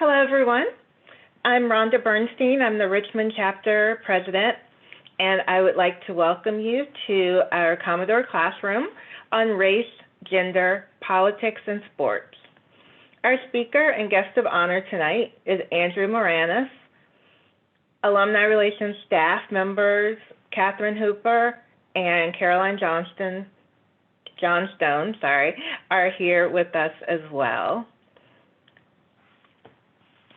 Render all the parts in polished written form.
Hello, everyone. I'm Rhonda Bernstein. I'm the Richmond chapter president, and I would like to welcome you to our Commodore classroom on race, gender, politics, and sports. Our speaker and guest of honor tonight is Andrew Maraniss. Alumni Relations staff members Catherine Hooper and Caroline Johnstone, are here with us as well.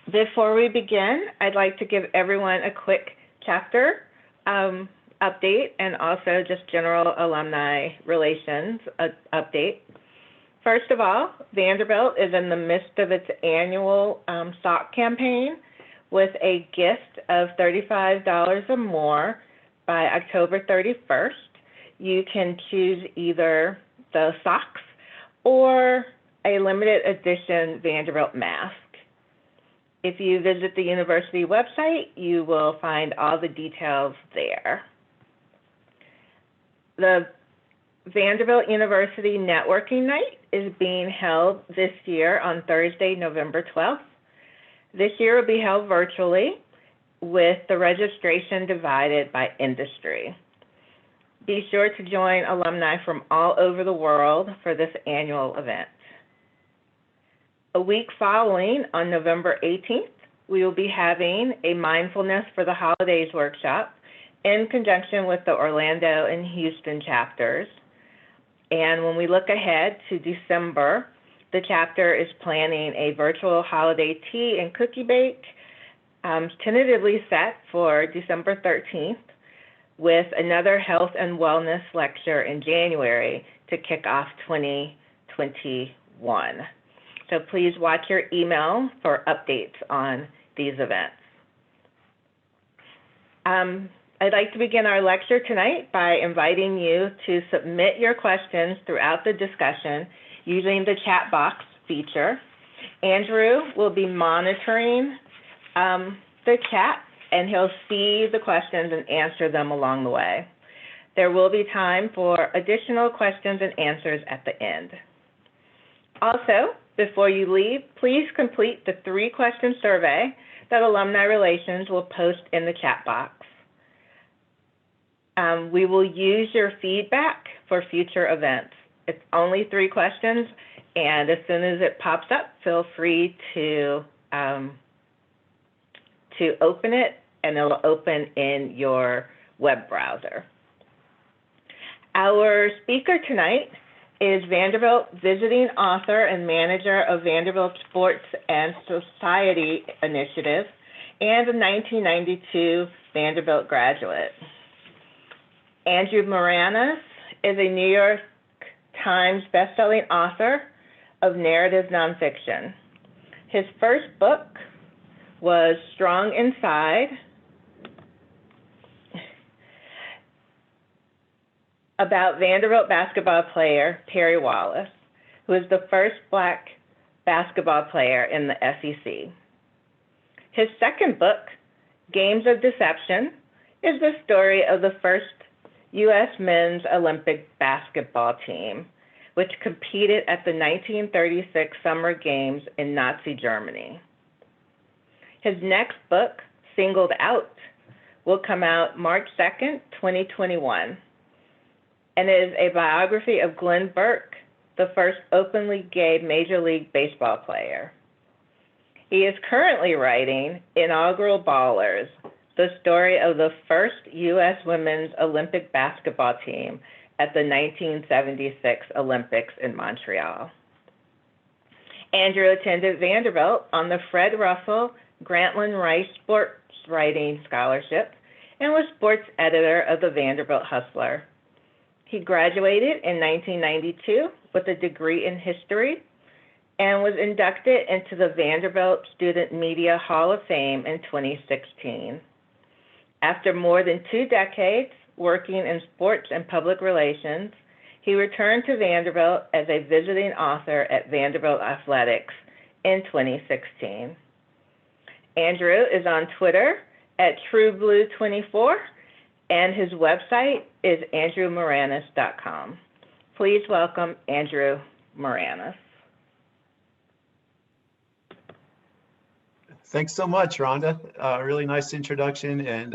Before we begin, I'd like to give everyone a quick chapter update and also just general alumni relations update. First of all, Vanderbilt is in the midst of its annual sock campaign with a gift of $35 or more by October 31st. You can choose either the socks or a limited edition Vanderbilt mask. If you visit the university website, you will find all the details there. The Vanderbilt University Networking Night is being held this year on Thursday, November 12th. This year will be held virtually with the registration divided by industry. Be sure to join alumni from all over the world for this annual event. A week following, on November 18th, we will be having a Mindfulness for the Holidays workshop in conjunction with the Orlando and Houston chapters. And when we look ahead to December, the chapter is planning a virtual holiday tea and cookie bake, tentatively set for December 13th, with another health and wellness lecture in January to kick off 2021. So please watch your email for updates on these events. I'd like to begin our lecture tonight by inviting you to submit your questions throughout the discussion using the chat box feature. Andrew will be monitoring the chat, and he'll see the questions and answer them along the way. There will be time for additional questions and answers at the end. Also, before you leave, please complete the 3-question survey that Alumni Relations will post in the chat box. We will use your feedback for future events. It's only 3 questions, and as soon as it pops up, feel free to open it, and it'll open in your web browser. Our speaker tonight is Vanderbilt visiting author and manager of Vanderbilt Sports and Society Initiative and a 1992 Vanderbilt graduate. Andrew Maraniss is a New York Times bestselling author of narrative nonfiction. His first book was Strong Inside, about Vanderbilt basketball player Perry Wallace, who is the first Black basketball player in the SEC. His second book, Games of Deception, is the story of the first U.S. men's Olympic basketball team, which competed at the 1936 Summer Games in Nazi Germany. His next book, Singled Out, will come out March 2nd, 2021. And is a biography of Glenn Burke, the first openly gay Major League Baseball player. He is currently writing Inauguration Ballers, the story of the first U.S. women's Olympic basketball team at the 1976 Olympics in Montreal. Andrew attended Vanderbilt on the Fred Russell Grantland Rice Sports Writing Scholarship and was sports editor of the Vanderbilt Hustler. He graduated in 1992 with a degree in history and was inducted into the Vanderbilt Student Media Hall of Fame in 2016. After more than 2 decades working in sports and public relations, he returned to Vanderbilt as a visiting author at Vanderbilt Athletics in 2016. Andrew is on Twitter at TrueBlue24, and his website is andrewmaraniss.com. Please welcome Andrew Maraniss. Thanks so much, Rhonda. Really nice introduction. And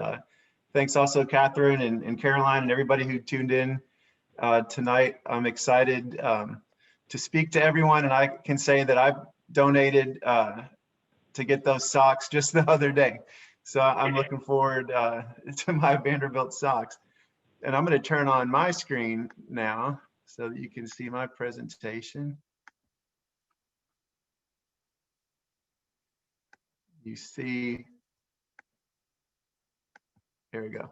thanks also, Catherine and Caroline and everybody who tuned in tonight. I'm excited to speak to everyone. And I can say that I've donated to get those socks just the other day. So I'm looking forward to my Vanderbilt socks. And I'm going to turn on my screen now so that you can see my presentation. You see, there we go.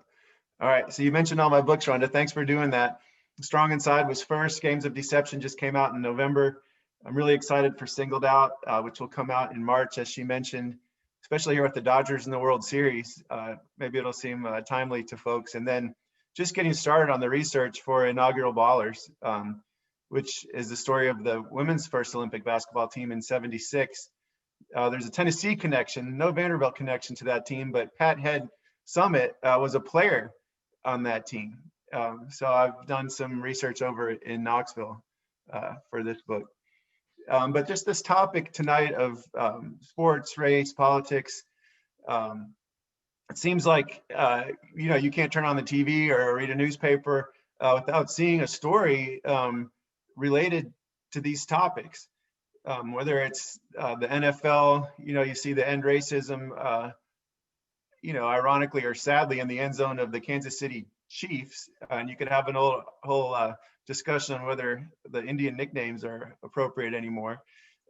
All right, so you mentioned all my books, Rhonda. Thanks for doing that. Strong Inside was first. Games of Deception just came out in November. I'm really excited for Singled Out, which will come out in March, as she mentioned, especially here with the Dodgers in the World Series. Maybe it'll seem timely to folks. And then just getting started on the research for Inaugural Ballers, which is the story of the women's first Olympic basketball team in '76. There's a Tennessee connection, no Vanderbilt connection to that team, but Pat Head Summit was a player on that team. So I've done some research over in Knoxville for this book. But just this topic tonight of sports, race, politics, it seems like, you can't turn on the TV or read a newspaper without seeing a story related to these topics. Whether it's the NFL, you see the end racism, ironically or sadly in the end zone of the Kansas City Chiefs, and you could have an whole discussion on whether the Indian nicknames are appropriate anymore.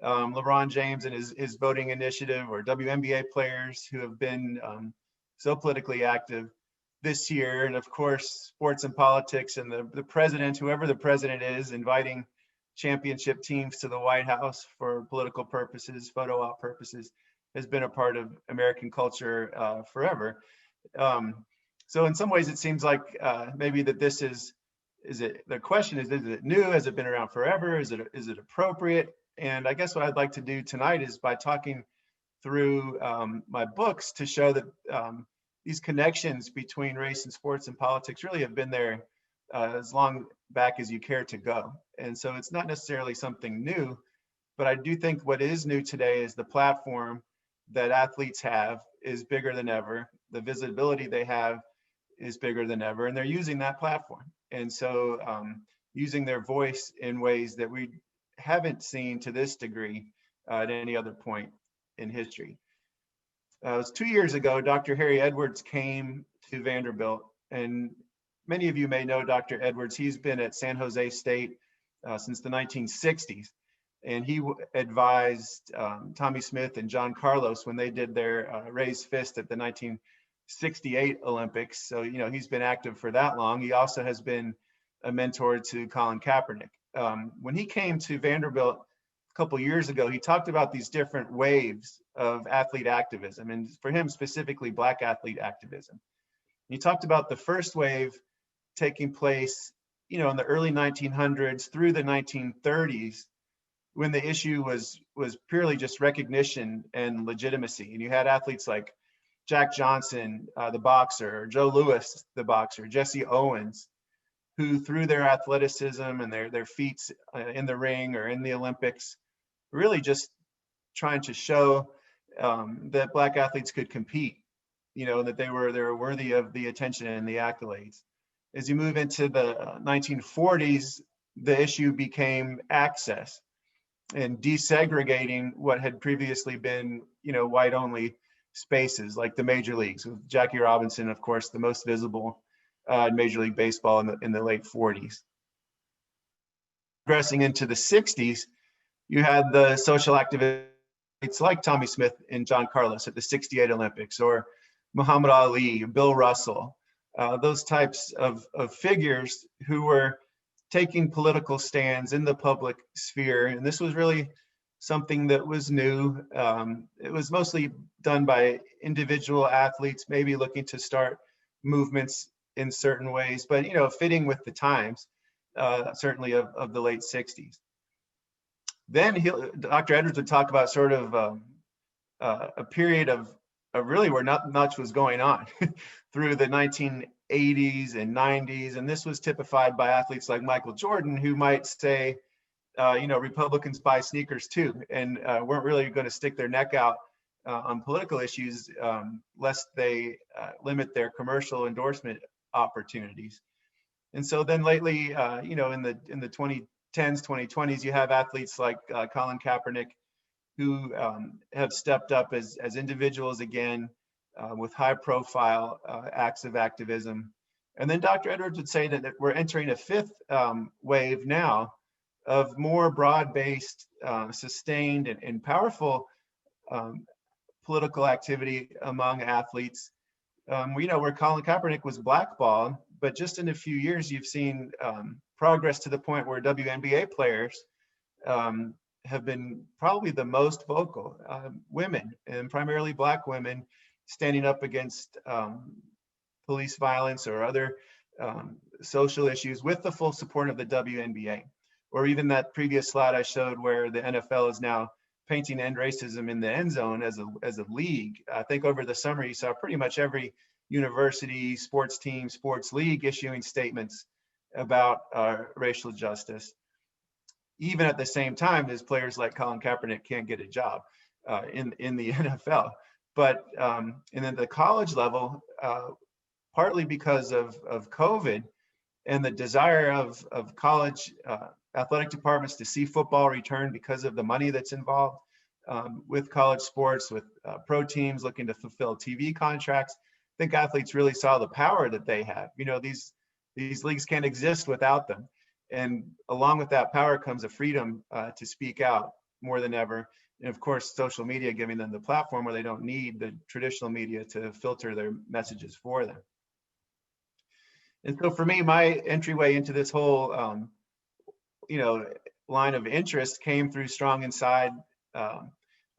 LeBron James and his voting initiative, or WNBA players who have been so politically active this year, and of course sports and politics, and the president, whoever the president is, inviting championship teams to the White House for political purposes, photo op purposes, has been a part of American culture forever. So in some ways, it seems like maybe that this is it, the question is it new? Has it been around forever? Is it appropriate? And I guess what I'd like to do tonight is, by talking through my books, to show that these connections between race and sports and politics really have been there as long back as you care to go. And so it's not necessarily something new, but I do think what is new today is the platform that athletes have is bigger than ever. The visibility they have is bigger than ever, and they're using that platform. And so using their voice in ways that we haven't seen to this degree at any other point in history. It was 2 years ago, Dr. Harry Edwards came to Vanderbilt, and many of you may know Dr. Edwards. He's been at San Jose State since the 1960s, and he advised Tommie Smith and John Carlos when they did their raised fist at the 1968 Olympics. So, he's been active for that long. He also has been a mentor to Colin Kaepernick. When he came to Vanderbilt a couple years ago, he talked about these different waves of athlete activism, and for him specifically, Black athlete activism. He talked about the first wave taking place, in the early 1900s through the 1930s, when the issue was purely just recognition and legitimacy. And you had athletes like Jack Johnson, the boxer, Joe Louis, the boxer, Jesse Owens, who through their athleticism and their feats in the ring or in the Olympics, really just trying to show that Black athletes could compete, that they were worthy of the attention and the accolades. As you move into the 1940s, the issue became access and desegregating what had previously been, white-only spaces like the major leagues, with Jackie Robinson, of course, the most visible in Major League Baseball in the late 40s. Progressing into the 60s, you had the social activists like Tommie Smith and John Carlos at the '68 Olympics, or Muhammad Ali, Bill Russell, those types of figures who were taking political stands in the public sphere. And this was really something that was new. It was mostly done by individual athletes, maybe looking to start movements in certain ways, but fitting with the times, certainly of the late 60s. Then Dr. Edwards would talk about sort of a period of really where not much was going on through the 1980s and 90s. And this was typified by athletes like Michael Jordan, who might say, Republicans buy sneakers too, and weren't really going to stick their neck out on political issues, lest they limit their commercial endorsement opportunities. And so then lately, you know, in the 2010s, 2020s, you have athletes like Colin Kaepernick, who have stepped up as individuals again with high profile acts of activism. And then Dr. Edwards would say that we're entering a fifth wave now of more broad-based, sustained and powerful political activity among athletes. You know, where Colin Kaepernick was blackballed, but just in a few years, you've seen progress to the point where WNBA players have been probably the most vocal, women, and primarily Black women, standing up against police violence or other social issues with the full support of the WNBA. Or even that previous slide I showed where the NFL is now painting end racism in the end zone as a league. I think over the summer you saw pretty much every university, sports team, sports league issuing statements about racial justice, even at the same time as players like Colin Kaepernick can't get a job in the NFL. But and then the college level, partly because of COVID and the desire of college athletic departments to see football return because of the money that's involved with college sports, with pro teams looking to fulfill TV contracts. I think athletes really saw the power that they have. You know, these leagues can't exist without them. And along with that power comes a freedom to speak out more than ever. And of course, social media giving them the platform where they don't need the traditional media to filter their messages for them. And so for me, my entryway into this whole, you know, line of interest came through Strong Inside.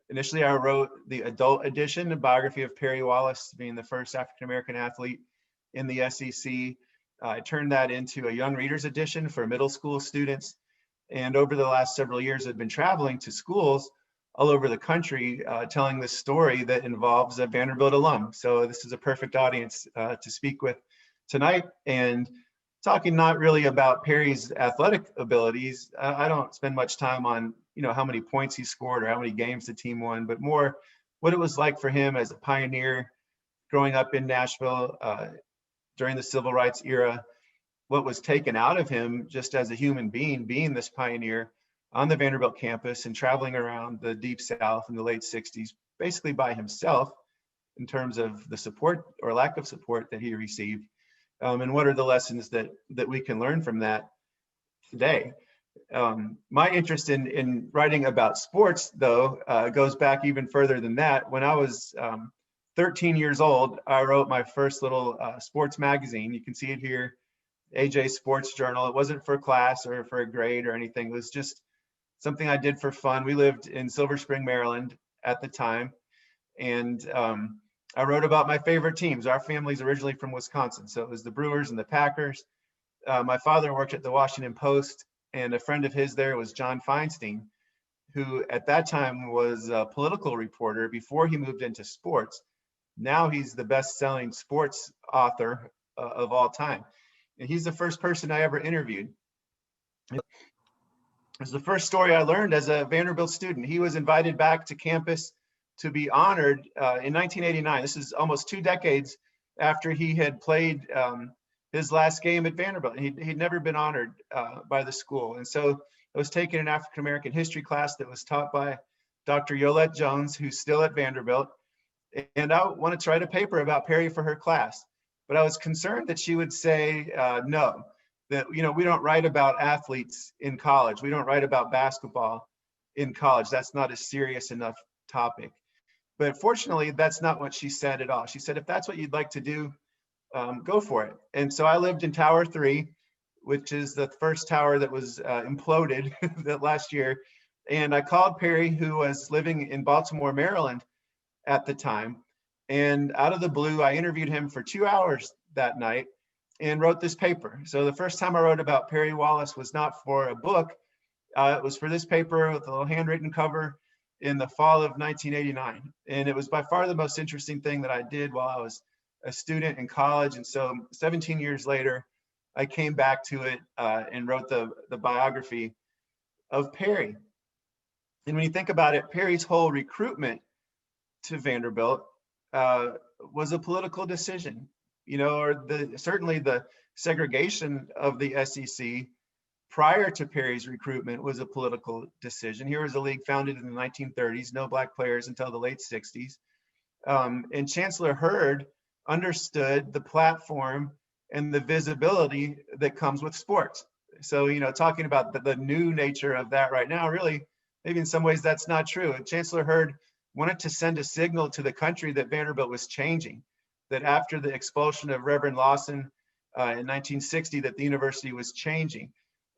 Initially, I wrote the adult edition, a biography of Perry Wallace, being the first African-American athlete in the SEC. I turned that into a young readers edition for middle school students. And over the last several years, I've been traveling to schools all over the country telling this story that involves a Vanderbilt alum. So this is a perfect audience to speak with tonight, and talking not really about Perry's athletic abilities. I don't spend much time on, you know, how many points he scored or how many games the team won, but more what it was like for him as a pioneer growing up in Nashville during the civil rights era, what was taken out of him just as a human being this pioneer on the Vanderbilt campus and traveling around the Deep South in the late 60s, basically by himself in terms of the support or lack of support that he received. And what are the lessons that we can learn from that today? My interest in writing about sports, though, goes back even further than that. When I was 13 years old, I wrote my first little sports magazine. You can see it here, AJ Sports Journal. It wasn't for class or for a grade or anything. It was just something I did for fun. We lived in Silver Spring, Maryland at the time. And I wrote about my favorite teams. Our family's originally from Wisconsin, so it was the Brewers and the Packers. My father worked at the Washington Post, and a friend of his there was John Feinstein, who at that time was a political reporter before he moved into sports. Now he's the best-selling sports author of all time. And he's the first person I ever interviewed. It was the first story I learned as a Vanderbilt student. He was invited back to campus to be honored in 1989. This is almost 2 decades after he had played his last game at Vanderbilt. He'd never been honored by the school. And so I was taking an African-American history class that was taught by Dr. Yolette Jones, who's still at Vanderbilt. And I wanted to write a paper about Perry for her class. But I was concerned that she would say no, that, you know, we don't write about athletes in college. We don't write about basketball in college. That's not a serious enough topic. But fortunately, that's not what she said at all. She said, if that's what you'd like to do, go for it. And so I lived in Tower 3, which is the first tower that was imploded that last year. And I called Perry, who was living in Baltimore, Maryland at the time. And out of the blue, I interviewed him for 2 hours that night and wrote this paper. So the first time I wrote about Perry Wallace was not for a book. It was for this paper with a little handwritten cover in the fall of 1989. And it was by far the most interesting thing that I did while I was a student in college. And so 17 years later, I came back to it and wrote the biography of Perry. And when you think about it, Perry's whole recruitment to Vanderbilt was a political decision, or certainly the segregation of the SEC prior to Perry's recruitment was a political decision. Here was a league founded in the 1930s, no black players until the late 60s. And Chancellor Hurd understood the platform and the visibility that comes with sports. So, talking about the new nature of that right now, really, maybe in some ways that's not true. Chancellor Hurd wanted to send a signal to the country that Vanderbilt was changing, that after the expulsion of Reverend Lawson in 1960, that the university was changing.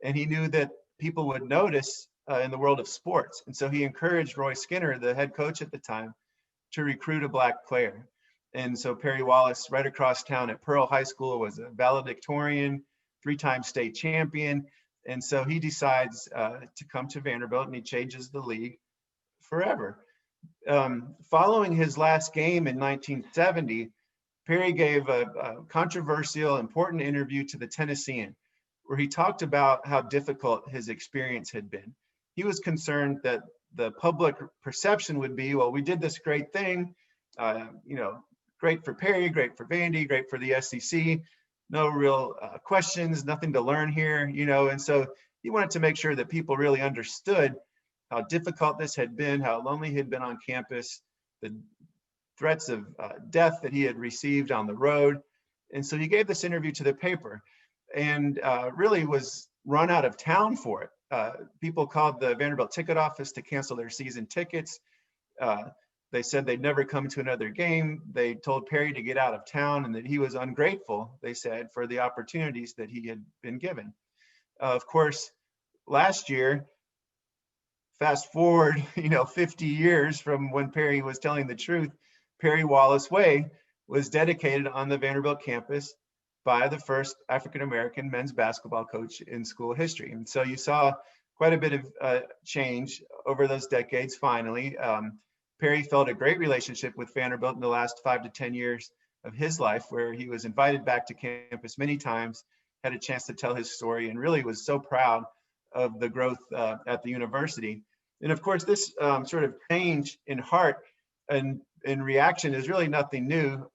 And he knew that people would notice in the world of sports. And so he encouraged Roy Skinner, the head coach at the time, to recruit a black player. And so Perry Wallace, right across town at Pearl High School, was a valedictorian, 3-time state champion. And so he decides to come to Vanderbilt, and he changes the league forever. Following his last game in 1970, Perry gave a controversial, important interview to the Tennessean, where he talked about how difficult his experience had been. He was concerned that the public perception would be, well, we did this great thing, great for Perry, great for Vandy, great for the SEC, no real questions, nothing to learn here, and so he wanted to make sure that people really understood how difficult this had been, how lonely he had been on campus, the threats of death that he had received on the road. And so he gave this interview to the paper and really was run out of town for it. People called the Vanderbilt ticket office to cancel their season tickets. They said they'd never come to another game. They told Perry to get out of town and that he was ungrateful, they said, for the opportunities that he had been given. Of course, last year, fast forward, 50 years from when Perry was telling the truth, Perry Wallace Way was dedicated on the Vanderbilt campus by the first African-American men's basketball coach in school history. And so you saw quite a bit of change over those decades, finally. Perry felt a great relationship with Vanderbilt in the last 5 to 10 years of his life, where he was invited back to campus many times, had a chance to tell his story, and really was so proud of the growth at the university. And of course, this sort of change in heart and in reaction is really nothing new.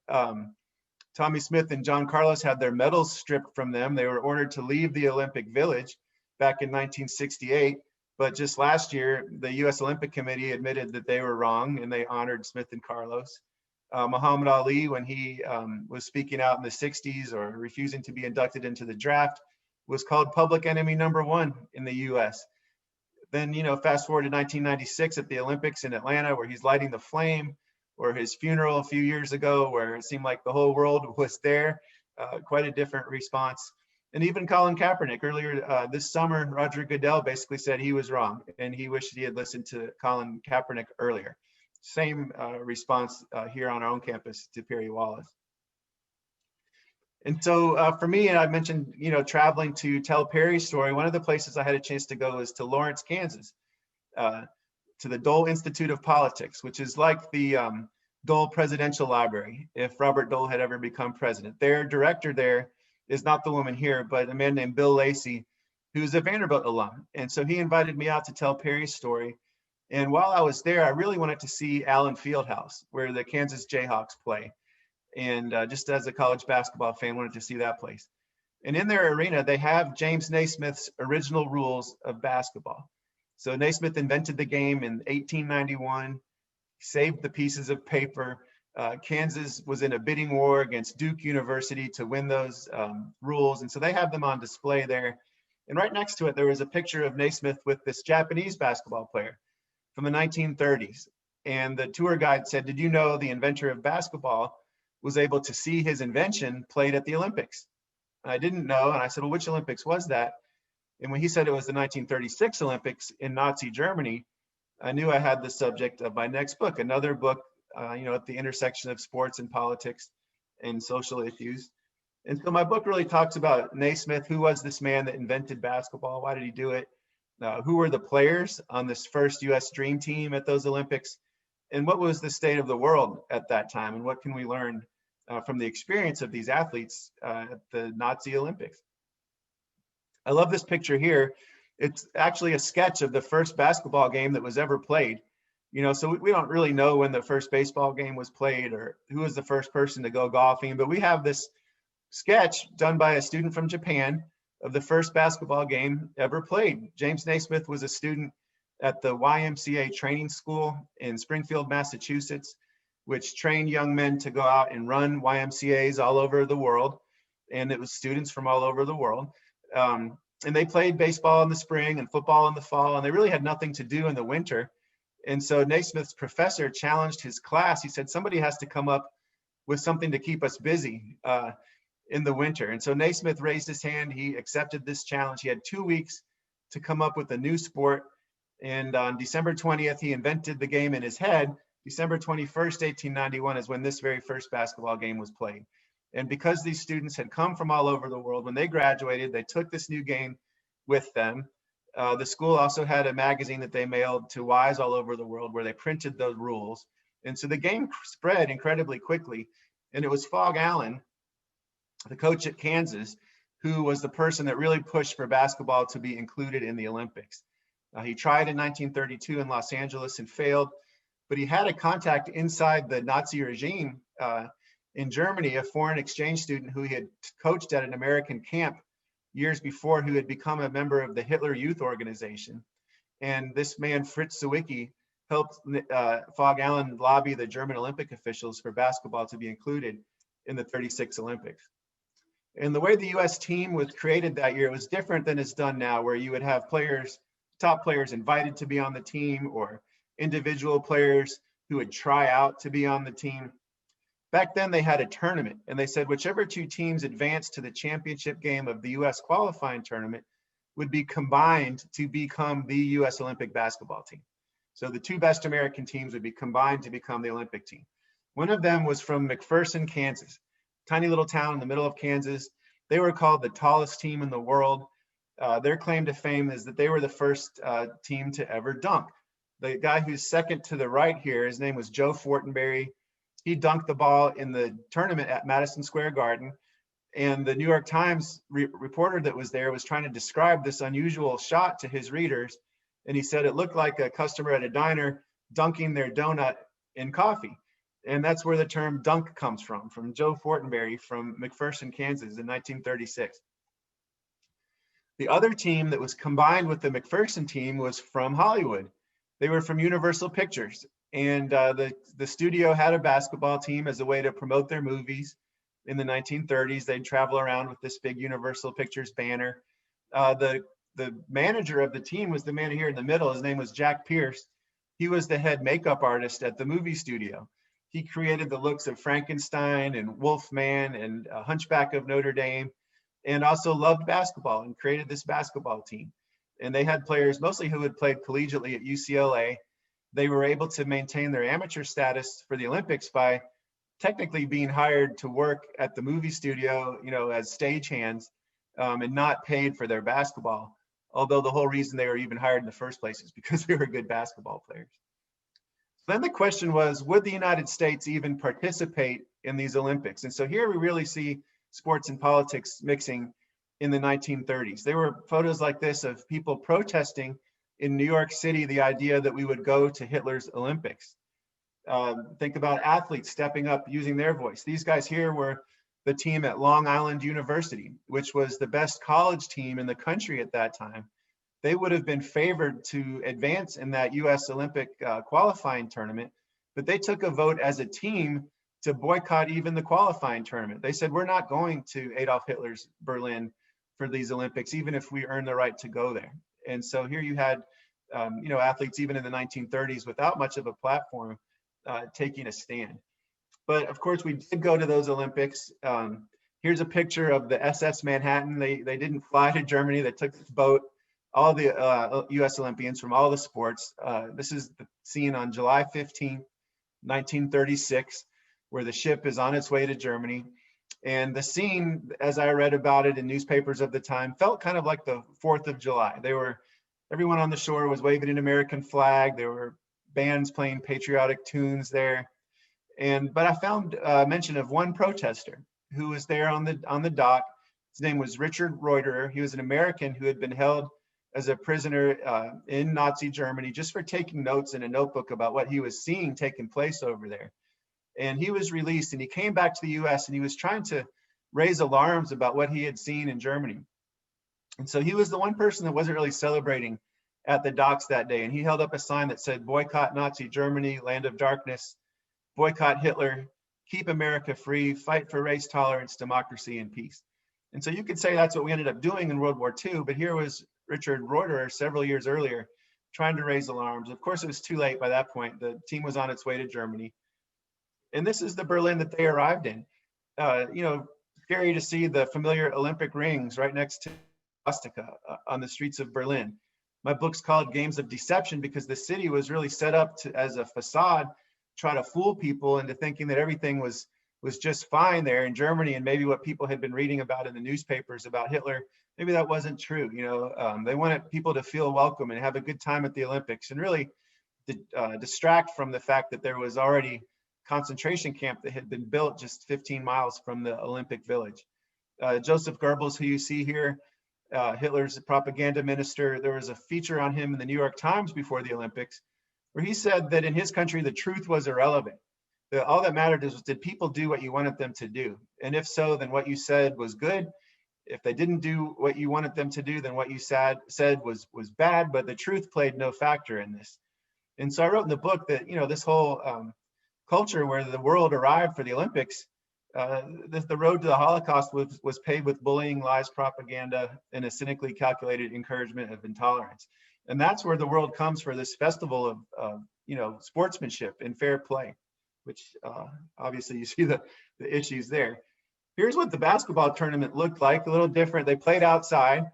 Tommy Smith and John Carlos had their medals stripped from them. They were ordered to leave the Olympic Village back in 1968. But just last year, the U.S. Olympic Committee admitted that they were wrong, and they honored Smith and Carlos. Muhammad Ali, when he was speaking out in the 60s or refusing to be inducted into the draft, was called public enemy #1 in the U.S. Then, fast forward to 1996 at the Olympics in Atlanta, where he's lighting the flame, or his funeral a few years ago, where it seemed like the whole world was there. Quite a different response. And even Colin Kaepernick earlier this summer, Roger Goodell basically said he was wrong, and he wished he had listened to Colin Kaepernick earlier. Same response here on our own campus to Perry Wallace. And so for me, and I mentioned, traveling to tell Perry's story, one of the places I had a chance to go is to Lawrence, Kansas, to the Dole Institute of Politics, which is like the Dole Presidential Library, if Robert Dole had ever become president. Their director there is not the woman here, but a man named Bill Lacey, who's a Vanderbilt alum. And so he invited me out to tell Perry's story. And while I was there, I really wanted to see Allen Fieldhouse, where the Kansas Jayhawks play. And just as a college basketball fan, wanted to see that place. And in their arena, they have James Naismith's original rules of basketball. So Naismith invented the game in 1891, saved the pieces of paper. Kansas was in a bidding war against Duke University to win those rules. And so they have them on display there. And right next to it, there was a picture of Naismith with this Japanese basketball player from the 1930s. And the tour guide said, did you know the inventor of basketball was able to see his invention played at the Olympics? And I didn't know. And I said, well, which Olympics was that? And when he said it was the 1936 Olympics in Nazi Germany, I knew I had the subject of my next book, another book, at the intersection of sports and politics and social issues. And so my book really talks about Naismith. Who was this man that invented basketball? Why did he do it? Who were the players on this first U.S. Dream Team at those Olympics? And what was the state of the world at that time? And what can we learn from the experience of these athletes at the Nazi Olympics? I love this picture here. It's actually a sketch of the first basketball game that was ever played. So we don't really know when the first baseball game was played or who was the first person to go golfing, but we have this sketch done by a student from Japan of the first basketball game ever played. James Naismith was a student at the YMCA training school in Springfield, Massachusetts, which trained young men to go out and run YMCAs all over the world. And it was students from all over the world. And they played baseball in the spring and football in the fall, and they really had nothing to do in the winter. And so Naismith's professor challenged his class. He said, somebody has to come up with something to keep us busy in the winter. And so Naismith raised his hand. He accepted this challenge. He had 2 weeks to come up with a new sport. And on December 20th, he invented the game in his head. December 21st, 1891 is when this very first basketball game was played. And because these students had come from all over the world, when they graduated, they took this new game with them. The school also had a magazine that they mailed to Ys all over the world where they printed those rules. And so the game spread incredibly quickly. And it was Fog Allen, the coach at Kansas, who was the person that really pushed for basketball to be included in the Olympics. He tried in 1932 in Los Angeles and failed, but he had a contact inside the Nazi regime in Germany, a foreign exchange student who he had coached at an American camp years before, who had become a member of the Hitler Youth Organization. And this man, Fritz Zwicky, helped Fog Allen lobby the German Olympic officials for basketball to be included in the 36 Olympics. And the way the US team was created that year was different than it's done now, where you would have players, top players invited to be on the team, or individual players who would try out to be on the team. Back then they had a tournament, and they said whichever two teams advanced to the championship game of the US qualifying tournament would be combined to become the US Olympic basketball team. So the two best American teams would be combined to become the Olympic team. One of them was from McPherson, Kansas, tiny little town in the middle of Kansas. They were called the tallest team in the world. Their claim to fame is that they were the first team to ever dunk. The guy who's second to the right here, his name was Joe Fortenberry. He dunked the ball in the tournament at Madison Square Garden. And the New York Times reporter that was there was trying to describe this unusual shot to his readers. And he said it looked like a customer at a diner dunking their donut in coffee. And that's where the term dunk comes from Joe Fortenberry from McPherson, Kansas in 1936. The other team that was combined with the McPherson team was from Hollywood. They were from Universal Pictures. And the studio had a basketball team as a way to promote their movies. In the 1930s, they'd travel around with this big Universal Pictures banner. The manager of the team was the man here in the middle. His name was Jack Pierce. He was the head makeup artist at the movie studio. He created the looks of Frankenstein and Wolfman and Hunchback of Notre Dame, and also loved basketball and created this basketball team. And they had players mostly who had played collegiately at UCLA. They were able to maintain their amateur status for the Olympics by technically being hired to work at the movie studio, as stagehands, and not paid for their basketball. Although the whole reason they were even hired in the first place is because they were good basketball players. Then the question was, would the United States even participate in these Olympics? And so here we really see sports and politics mixing in the 1930s. There were photos like this of people protesting in New York City the idea that we would go to Hitler's Olympics. Think about athletes stepping up, using their voice. These guys here were the team at Long Island University, which was the best college team in the country at that time. They would have been favored to advance in that US Olympic qualifying tournament, but they took a vote as a team to boycott even the qualifying tournament. They said, we're not going to Adolf Hitler's Berlin for these Olympics, even if we earn the right to go there. And so here you had, athletes even in the 1930s without much of a platform taking a stand. But of course, we did go to those Olympics. Here's a picture of the SS Manhattan. They didn't fly to Germany. They took this boat, all the US Olympians from all the sports. This is the scene on July 15, 1936, where the ship is on its way to Germany. And the scene, as I read about it in newspapers of the time, felt kind of like the 4th of July. Everyone on the shore was waving an American flag. There were bands playing patriotic tunes there. But I found mention of one protester who was there on the dock. His name was Richard Reuterer. He was an American who had been held as a prisoner in Nazi Germany, just for taking notes in a notebook about what he was seeing taking place over there. And he was released, and he came back to the US, and he was trying to raise alarms about what he had seen in Germany. And so he was the one person that wasn't really celebrating at the docks that day. And he held up a sign that said, "Boycott Nazi Germany, land of darkness, boycott Hitler, keep America free, fight for race tolerance, democracy, and peace." And so you could say that's what we ended up doing in World War II, but here was Richard Reuterer several years earlier trying to raise alarms. Of course, it was too late by that point. The team was on its way to Germany. And this is the Berlin that they arrived in. You know, scary to see the familiar Olympic rings right next to swastika on the streets of Berlin. My book's called Games of Deception because the city was really set up as a facade, try to fool people into thinking that everything was just fine there in Germany, and maybe what people had been reading about in the newspapers about Hitler, maybe that wasn't true. You know, they wanted people to feel welcome and have a good time at the Olympics, and really distract from the fact that there was already concentration camp that had been built just 15 miles from the Olympic Village. Joseph Goebbels, who you see here, Hitler's propaganda minister, there was a feature on him in the New York Times before the Olympics, where he said that in his country, the truth was irrelevant. All that mattered is, did people do what you wanted them to do? And if so, then what you said was good. If they didn't do what you wanted them to do, then what you said was bad, but the truth played no factor in this. And so I wrote in the book that, you know, this whole culture where the world arrived for the Olympics, the road to the Holocaust was paved with bullying, lies, propaganda, and a cynically calculated encouragement of intolerance. And that's where the world comes for this festival of you know, sportsmanship and fair play, which obviously you see the issues there. Here's what the basketball tournament looked like, a little different. They played outside,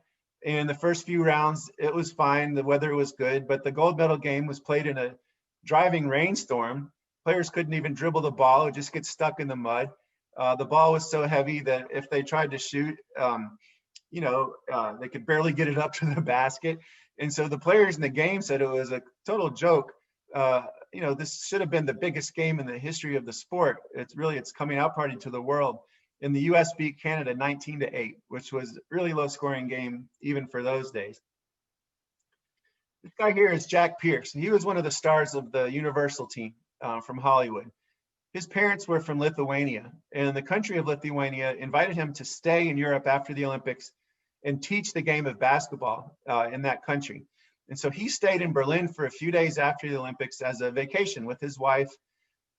and the first few rounds, it was fine. The weather was good, but the gold medal game was played in a driving rainstorm. Players couldn't even dribble the ball. It would just get stuck in the mud. The ball was so heavy that if they tried to shoot, you know, they could barely get it up to the basket. And so the players in the game said it was a total joke. You know, this should have been the biggest game in the history of the sport. It's coming out party to the world. And the US beat Canada 19-8, which was a really low scoring game, even for those days. This guy here is Jack Pierce. He was one of the stars of the Universal team from Hollywood. His parents were from Lithuania, and the country of Lithuania invited him to stay in Europe after the Olympics and teach the game of basketball in that country. And so he stayed in Berlin for a few days after the Olympics as a vacation with his wife.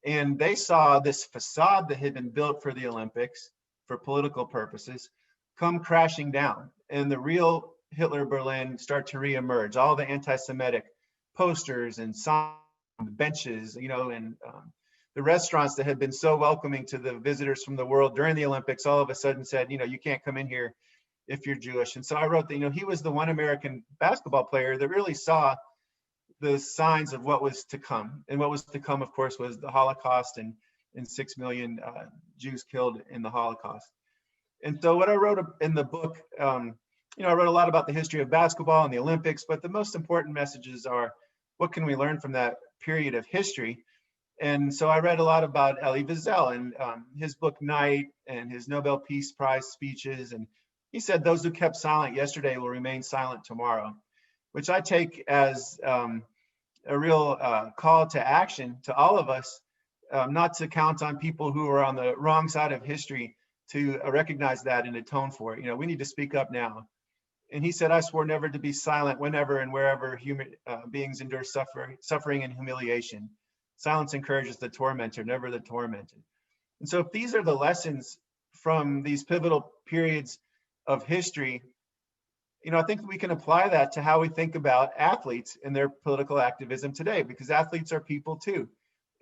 And they saw this facade that had been built for the Olympics for political purposes come crashing down. And the real Hitler Berlin start to reemerge. All the anti-Semitic posters and signs, benches, you know, and the restaurants that had been so welcoming to the visitors from the world during the Olympics all of a sudden said, you know, you can't come in here if you're Jewish. And so I wrote that, you know, he was the one American basketball player that really saw the signs of what was to come. And what was to come, of course, was the Holocaust and 6 million Jews killed in the Holocaust. And so what I wrote in the book, you know, I wrote a lot about the history of basketball and the Olympics, but the most important messages are, what can we learn from that period of history? And so I read a lot about Elie Wiesel and his book Night and his Nobel Peace Prize speeches. And he said, those who kept silent yesterday will remain silent tomorrow, which I take as a real call to action to all of us, not to count on people who are on the wrong side of history to recognize that and atone for it. You know, we need to speak up now. And he said, I swore never to be silent whenever and wherever human beings endure suffering and humiliation. Silence encourages the tormentor, never the tormented. And so if these are the lessons from these pivotal periods of history, you know, I think we can apply that to how we think about athletes and their political activism today, because athletes are people too.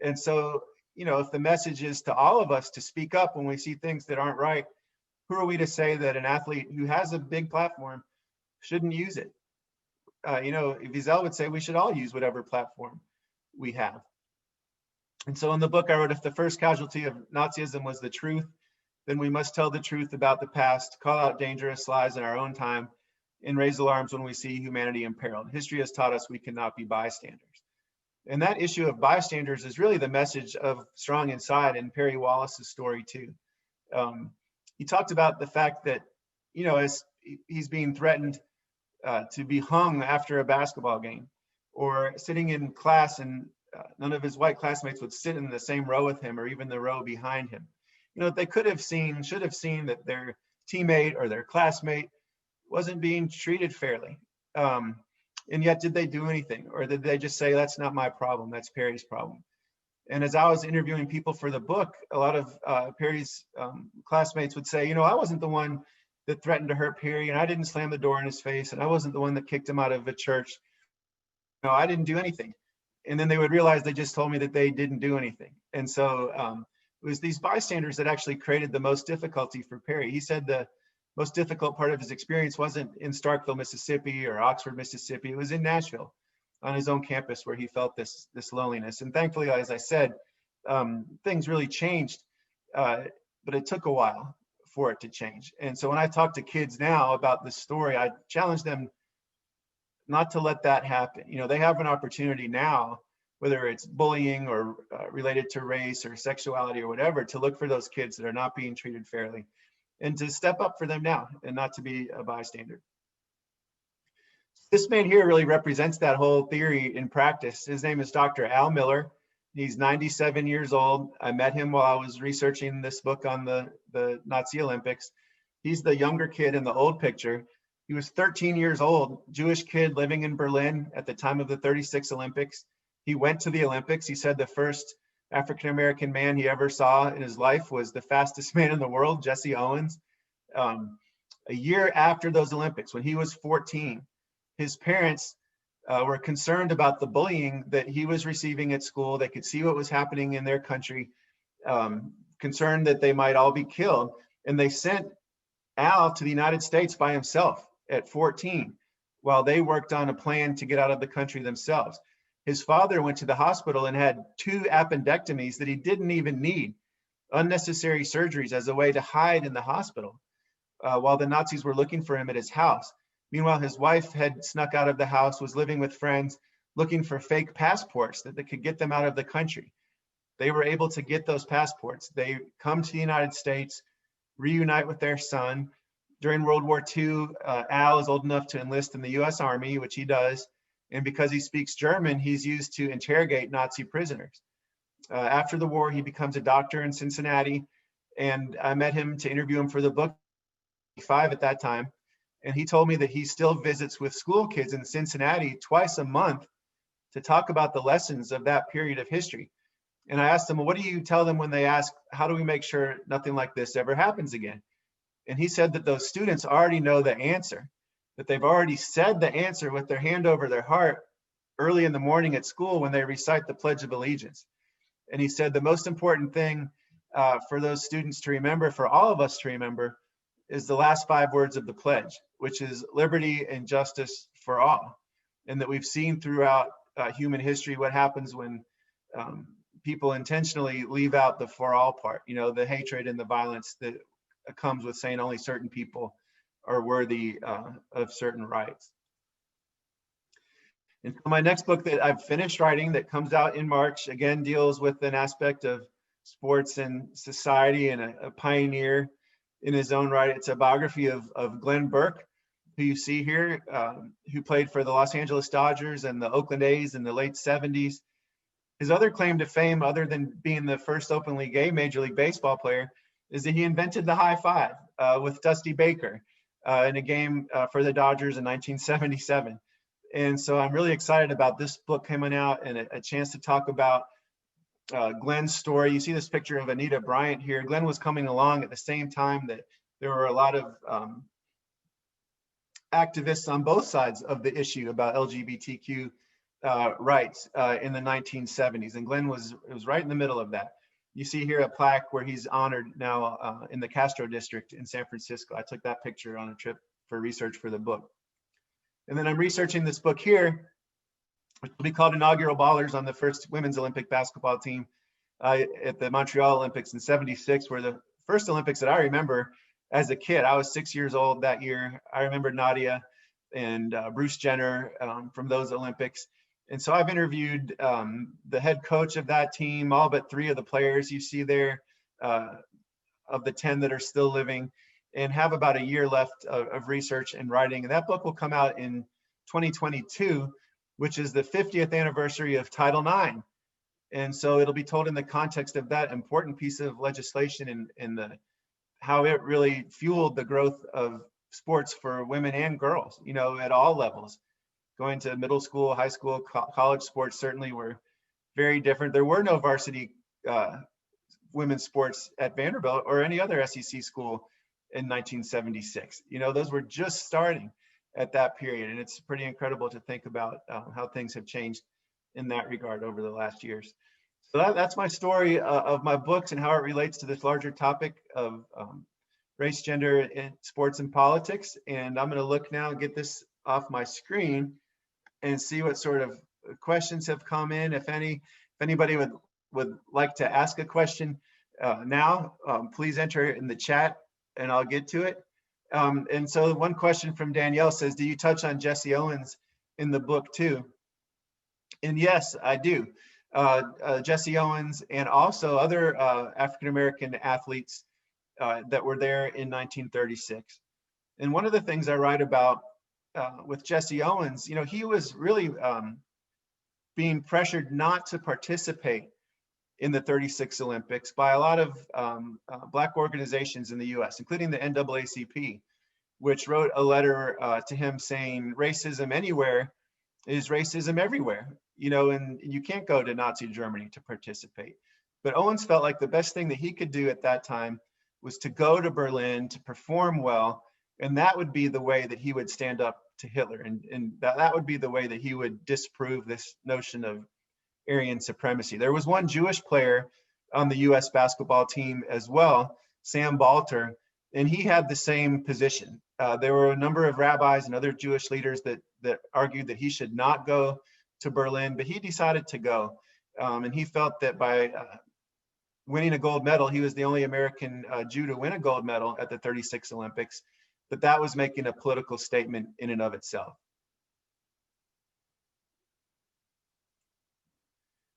And so, you know, if the message is to all of us to speak up when we see things that aren't right, who are we to say that an athlete who has a big platform shouldn't use it? You know, Wiesel would say we should all use whatever platform we have. And so in the book I wrote, if the first casualty of Nazism was the truth, then we must tell the truth about the past, call out dangerous lies in our own time, and raise alarms when we see humanity imperiled. History has taught us we cannot be bystanders. And that issue of bystanders is really the message of Strong Inside in Perry Wallace's story too. He talked about the fact that, you know, as he's being threatened to be hung after a basketball game, or sitting in class and none of his white classmates would sit in the same row with him or even the row behind him. You know, they could have seen, should have seen that their teammate or their classmate wasn't being treated fairly. And yet, did they do anything? Or did they just say, that's not my problem, that's Perry's problem? And as I was interviewing people for the book, a lot of Perry's classmates would say, you know, I wasn't the one that threatened to hurt Perry, and I didn't slam the door in his face, and I wasn't the one that kicked him out of a church. No, I didn't do anything. And then they would realize they just told me that they didn't do anything. And so it was these bystanders that actually created the most difficulty for Perry. He said the most difficult part of his experience wasn't in Starkville, Mississippi or Oxford, Mississippi. It was in Nashville on his own campus where he felt this loneliness. And thankfully, as I said, things really changed, but it took a while for it to change. And so when I talk to kids now about this story, I challenge them not to let that happen. You know, they have an opportunity now, whether it's bullying or related to race or sexuality or whatever, to look for those kids that are not being treated fairly and to step up for them now and not to be a bystander. This man here really represents that whole theory in practice. His name is Dr. Al Miller. He's 97 years old. I met him while I was researching this book on the Nazi Olympics. He's the younger kid in the old picture. He was 13 years old, Jewish kid living in Berlin at the time of the 36 Olympics. He went to the Olympics. He said the first African-American man he ever saw in his life was the fastest man in the world, Jesse Owens. A year after those Olympics, when he was 14, his parents were concerned about the bullying that he was receiving at school. They could see what was happening in their country, concerned that they might all be killed. And they sent Al to the United States by himself at 14, while they worked on a plan to get out of the country themselves. His father went to the hospital and had 2 appendectomies that he didn't even need, unnecessary surgeries as a way to hide in the hospital, while the Nazis were looking for him at his house. Meanwhile, his wife had snuck out of the house, was living with friends, looking for fake passports that they could get them out of the country. They were able to get those passports. They come to the United States, reunite with their son. During World War II, Al is old enough to enlist in the US Army, which he does. And because he speaks German, he's used to interrogate Nazi prisoners. After the war, he becomes a doctor in Cincinnati. And I met him to interview him for the book, 5 at that time. And he told me that he still visits with school kids in Cincinnati twice a month to talk about the lessons of that period of history. And I asked him, well, what do you tell them when they ask, how do we make sure nothing like this ever happens again? And he said that those students already know the answer, that they've already said the answer with their hand over their heart early in the morning at school when they recite the Pledge of Allegiance. And he said the most important thing for those students to remember, for all of us to remember, is the last 5 words of the pledge, which is liberty and justice for all. And that we've seen throughout human history what happens when people intentionally leave out the for all part, you know, the hatred and the violence that comes with saying only certain people are worthy of certain rights. And my next book that I've finished writing that comes out in March, again, deals with an aspect of sports and society and a pioneer in his own right. It's a biography of Glenn Burke, who you see here, who played for the Los Angeles Dodgers and the Oakland A's in the late 70s. His other claim to fame, other than being the first openly gay Major League Baseball player, is that he invented the high five with Dusty Baker in a game for the Dodgers in 1977. And so I'm really excited about this book coming out and a chance to talk about Glenn's story. You see this picture of Anita Bryant here. Glenn was coming along at the same time that there were a lot of activists on both sides of the issue about LGBTQ rights in the 1970s. And Glenn was right in the middle of that. You see here a plaque where he's honored now in the Castro district in San Francisco. I took that picture on a trip for research for the book. And then I'm researching this book here, which will be called Inauguration Ballers, on the first women's Olympic basketball team at the Montreal Olympics in '76, were the first Olympics that I remember as a kid. I was 6 years old that year. I remember Nadia and Bruce Jenner from those Olympics. And so I've interviewed the head coach of that team, all but 3 of the players you see there, of the 10 that are still living. and have about a year left of research and writing. And that book will come out in 2022, which is the 50th anniversary of Title IX. And so it'll be told in the context of that important piece of legislation and how it really fueled the growth of sports for women and girls, you know, at all levels. Going to middle school, high school, college sports certainly were very different. There were no varsity women's sports at Vanderbilt or any other SEC school in 1976. You know, those were just starting at that period. And it's pretty incredible to think about how things have changed in that regard over the last years. So that's my story of my books and how it relates to this larger topic of race, gender, in sports and politics. And I'm going to look now and get this off my screen and see what sort of questions have come in. If anybody would like to ask a question now, please enter it in the chat and I'll get to it. And so one question from Danielle says, do you touch on Jesse Owens in the book too? And yes, I do. Jesse Owens and also other African-American athletes that were there in 1936. And one of the things I write about with Jesse Owens, you know, he was really being pressured not to participate in the 36 Olympics by a lot of Black organizations in the US, including the NAACP, which wrote a letter to him saying racism anywhere is racism everywhere, you know, and you can't go to Nazi Germany to participate. But Owens felt like the best thing that he could do at that time was to go to Berlin to perform well, and that would be the way that he would stand up to Hitler, and that would be the way that he would disprove this notion of Aryan supremacy. There was one Jewish player on the US basketball team as well, Sam Balter, and he had the same position. There were a number of rabbis and other Jewish leaders that argued that he should not go to Berlin, but he decided to go. And he felt that by winning a gold medal, he was the only American Jew to win a gold medal at the 36 Olympics, that was making a political statement in and of itself.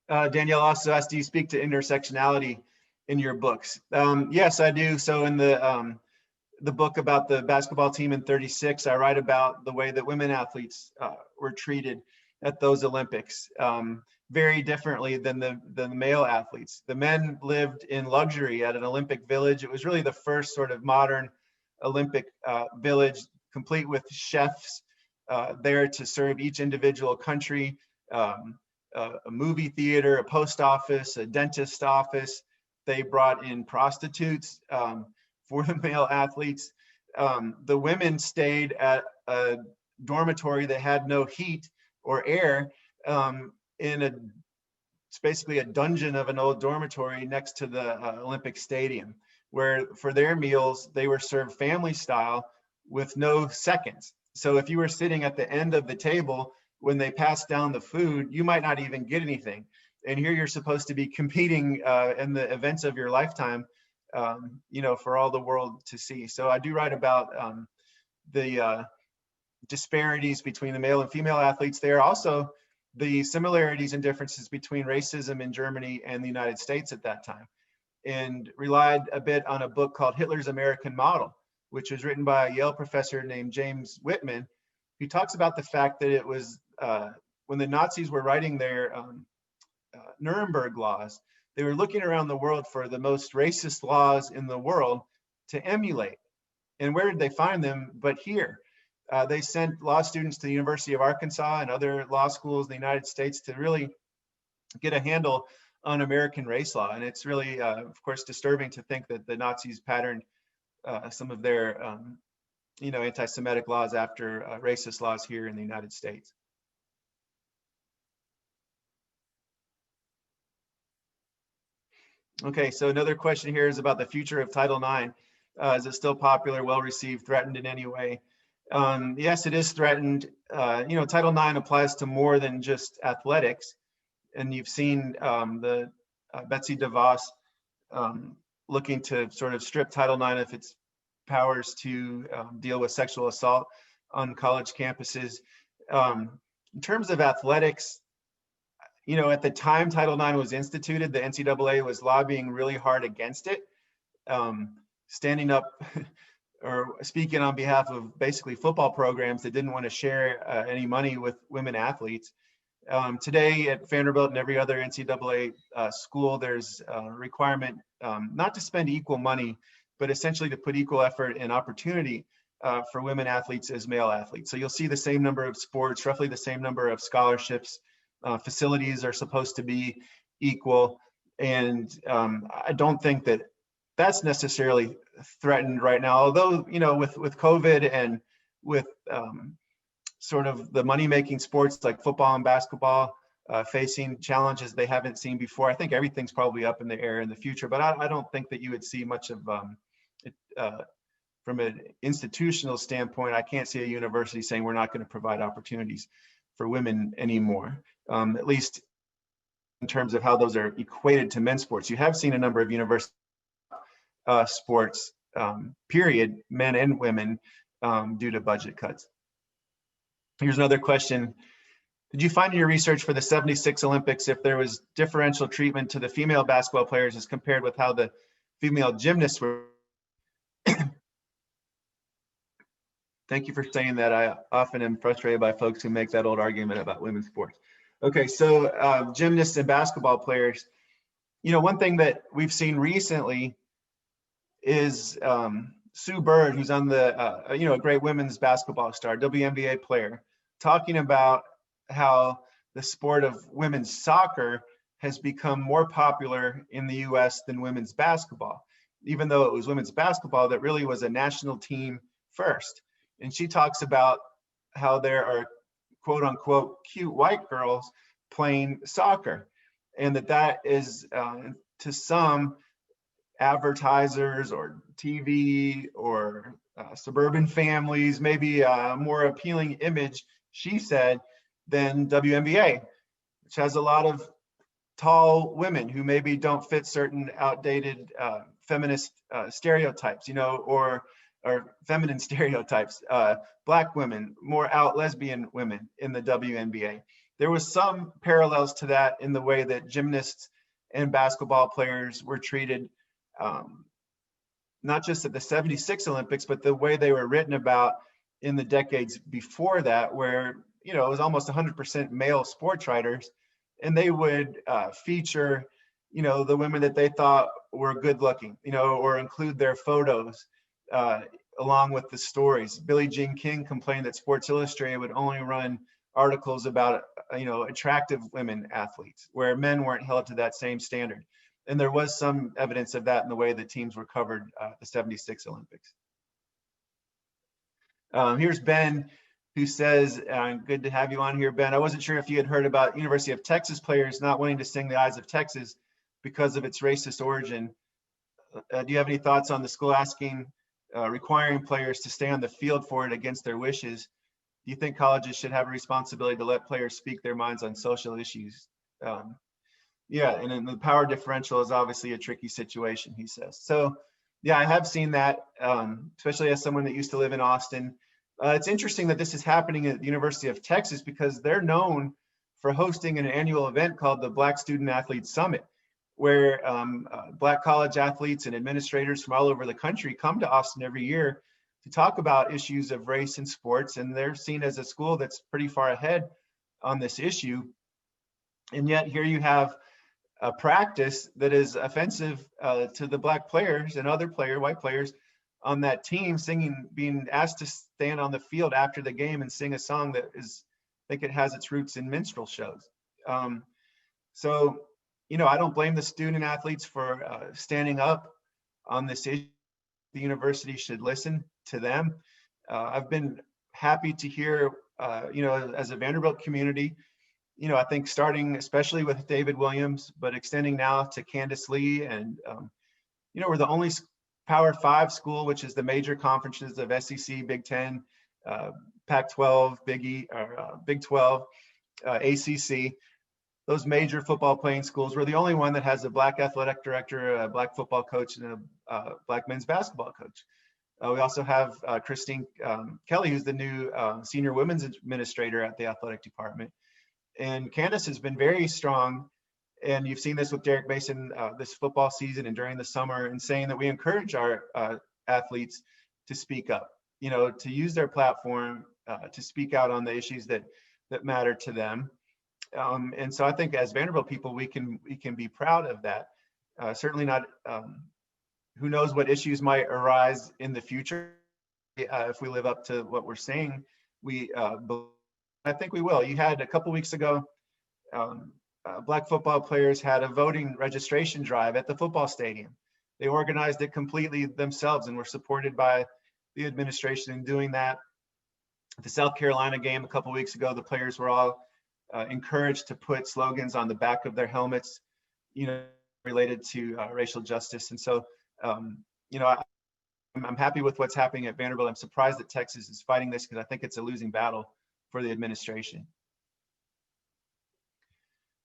Danielle also asked, do you speak to intersectionality in your books? Yes, I do. So in the book about the basketball team in 36, I write about the way that women athletes were treated at those Olympics, very differently than the male athletes. The men lived in luxury at an Olympic village. It was really the first sort of modern Olympic village, complete with chefs there to serve each individual country, a movie theater, a post office, a dentist office. They brought in prostitutes for the male athletes. The women stayed at a dormitory that had no heat or air it's basically a dungeon of an old dormitory next to the Olympic Stadium, where for their meals, they were served family style with no seconds. So if you were sitting at the end of the table, when they passed down the food, you might not even get anything. And here you're supposed to be competing in the events of your lifetime, you know, for all the world to see. So I do write about the disparities between the male and female athletes there. Also, the similarities and differences between racism in Germany and the United States at that time, and relied a bit on a book called Hitler's American Model, which was written by a Yale professor named James Whitman, who talks about the fact that it was when the Nazis were writing their Nuremberg laws, they were looking around the world for the most racist laws in the world to emulate. And where did they find them but here? They sent law students to the University of Arkansas and other law schools in the United States to really get a handle on American race law. And it's really, of course, disturbing to think that the Nazis patterned some of their you know, anti-Semitic laws after racist laws here in the United States. Okay, so another question here is about the future of Title IX. Is it still popular, well received, threatened in any way? Yes, it is threatened. You know, Title IX applies to more than just athletics. And you've seen the Betsy DeVos looking to sort of strip Title IX of its powers to deal with sexual assault on college campuses. In terms of athletics, you know, at the time Title IX was instituted, the NCAA was lobbying really hard against it, standing up or speaking on behalf of basically football programs that didn't want to share any money with women athletes. Today at Vanderbilt and every other NCAA school, there's a requirement not to spend equal money, but essentially to put equal effort and opportunity for women athletes as male athletes. So you'll see the same number of sports, roughly the same number of scholarships. Facilities are supposed to be equal. And I don't think that that's necessarily threatened right now. Although, you know, with COVID and with sort of the money-making sports like football and basketball facing challenges they haven't seen before, I think everything's probably up in the air in the future. But I don't think that you would see much of it, from an institutional standpoint. I can't see a university saying we're not going to provide opportunities for women anymore, at least in terms of how those are equated to men's sports. You have seen a number of university sports, period, men and women, due to budget cuts. Here's another question. Did you find in your research for the 76 Olympics if there was differential treatment to the female basketball players as compared with how the female gymnasts were? Thank you for saying that. I often am frustrated by folks who make that old argument about women's sports. Okay, so gymnasts and basketball players, you know, one thing that we've seen recently is Sue Bird, who's on the, you know, a great women's basketball star, WNBA player, talking about how the sport of women's soccer has become more popular in the US than women's basketball, even though it was women's basketball that really was a national team first. And she talks about how there are quote unquote cute white girls playing soccer, and that is to some advertisers or TV or suburban families, maybe a more appealing image, she said, than WNBA, which has a lot of tall women who maybe don't fit certain outdated feminist stereotypes, you know, or feminine stereotypes, Black women, more out lesbian women in the WNBA. There was some parallels to that in the way that gymnasts and basketball players were treated, not just at the 76 Olympics, but the way they were written about in the decades before that, where, you know, it was almost 100% male sports writers, and they would feature, you know, the women that they thought were good looking, you know, or include their photos along with the stories. Billie Jean King complained that Sports Illustrated would only run articles about, you know, attractive women athletes, where men weren't held to that same standard. And there was some evidence of that in the way the teams were covered at the 76 Olympics. Here's Ben, who says, good to have you on here, Ben. I wasn't sure if you had heard about University of Texas players not wanting to sing The Eyes of Texas because of its racist origin. Do you have any thoughts on the school asking, requiring players to stay on the field for it against their wishes? Do you think colleges should have a responsibility to let players speak their minds on social issues? Yeah, and then the power differential is obviously a tricky situation, he says. So yeah, I have seen that, especially as someone that used to live in Austin. It's interesting that this is happening at the University of Texas because they're known for hosting an annual event called the Black Student Athlete Summit, where Black college athletes and administrators from all over the country come to Austin every year to talk about issues of race in sports. And they're seen as a school that's pretty far ahead on this issue. And yet here you have a practice that is offensive to the Black players and other white players on that team, being asked to stand on the field after the game and sing a song that is, I think it has its roots in minstrel shows. So, you know, I don't blame the student athletes for standing up on this issue. The university should listen to them. I've been happy to hear, you know, as a Vanderbilt community, you know, I think starting especially with David Williams, but extending now to Candace Lee, and, you know, we're the only Power 5 school, which is the major conferences of SEC, Big 10, Pac-12, Big 12, ACC. Those major football playing schools, we're the only one that has a Black athletic director, a Black football coach, and a Black men's basketball coach. We also have Christine Kelly, who's the new senior women's administrator at the athletic department. And Candace has been very strong, and you've seen this with Derek Mason this football season and during the summer, and saying that we encourage our athletes to speak up, to use their platform to speak out on the issues that matter to them. And so I think as Vanderbilt people, we can be proud of that. Certainly not. Who knows what issues might arise in the future if we live up to what we're saying. I think we will. You had a couple weeks ago, Black football players had a voting registration drive at the football stadium. They organized it completely themselves and were supported by the administration in doing that. At the South Carolina game a couple weeks ago, the players were all encouraged to put slogans on the back of their helmets, related to racial justice. And so, I'm happy with what's happening at Vanderbilt. I'm surprised that Texas is fighting this because I think it's a losing battle for the administration.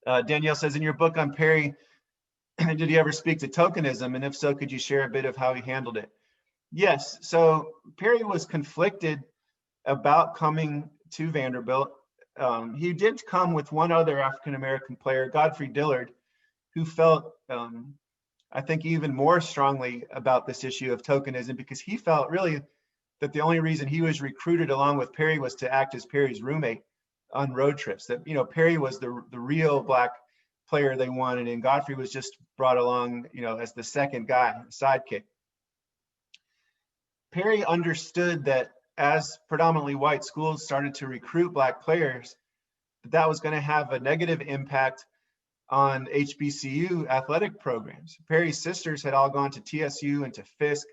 Danielle says, in your book on Perry, did he ever speak to tokenism? And if so, could you share a bit of how he handled it? Yes. So Perry was conflicted about coming to Vanderbilt. He did come with one other African-American player, Godfrey Dillard, who felt, I think, even more strongly about this issue of tokenism, because he felt really that the only reason he was recruited along with Perry was to act as Perry's roommate on road trips. That, Perry was the real Black player they wanted, and Godfrey was just brought along, as the second guy, sidekick. Perry understood that as predominantly white schools started to recruit Black players, that was going to have a negative impact on HBCU athletic programs. Perry's sisters had all gone to TSU and to Fisk.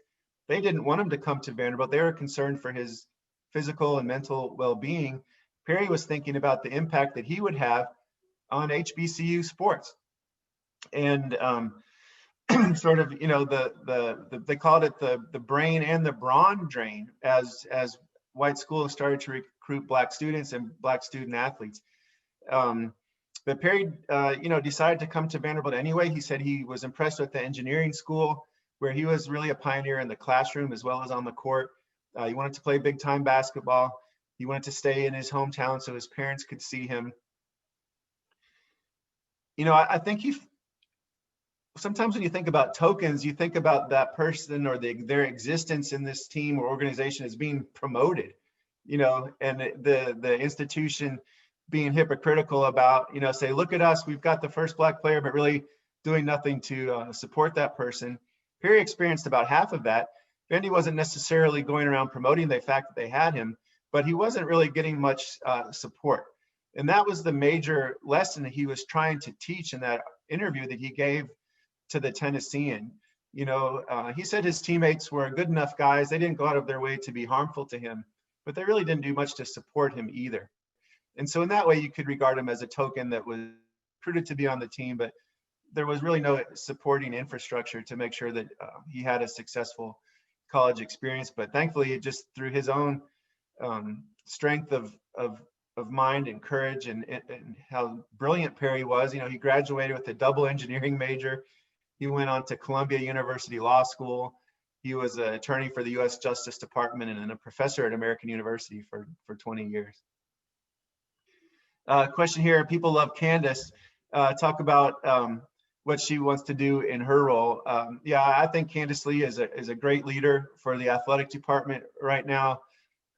They didn't want him to come to Vanderbilt. They were concerned for his physical and mental well-being. Perry was thinking about the impact that he would have on HBCU sports. And sort of, they called it the brain and the brawn drain as white schools started to recruit Black students and Black student athletes. But Perry, decided to come to Vanderbilt anyway. He said he was impressed with the engineering school, where he was really a pioneer in the classroom as well as on the court. He wanted to play big time basketball. He wanted to stay in his hometown so his parents could see him. I think sometimes when you think about tokens, you think about that person or their existence in this team or organization as being promoted, and the institution being hypocritical about, say, look at us, we've got the first Black player, but really doing nothing to support that person. Perry experienced about half of that. Vandy wasn't necessarily going around promoting the fact that they had him, but he wasn't really getting much support. And that was the major lesson that he was trying to teach in that interview that he gave to the Tennessean. He said his teammates were good enough guys. They didn't go out of their way to be harmful to him, but they really didn't do much to support him either. And so in that way, you could regard him as a token that was recruited to be on the team, but there was really no supporting infrastructure to make sure that he had a successful college experience. But thankfully, just through his own strength of mind and courage and how brilliant Perry was, he graduated with a double engineering major. He went on to Columbia University Law School. He was an attorney for the U.S. Justice Department and a professor at American University for 20 years. Question here, people love Candace. Talk about what she wants to do in her role. Yeah, I think Candace Lee is a great leader for the athletic department right now.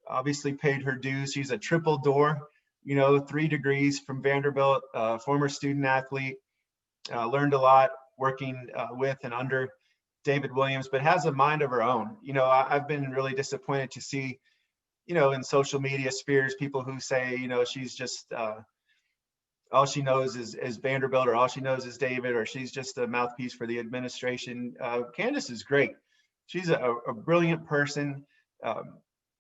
Obviously paid her dues. She's a triple door, 3 degrees from Vanderbilt, former student athlete, learned a lot working with and under David Williams, but has a mind of her own. I've been really disappointed to see, in social media spheres, people who say, she's just, all she knows is Vanderbilt, or all she knows is David, or she's just a mouthpiece for the administration. Candace is great. She's a brilliant person.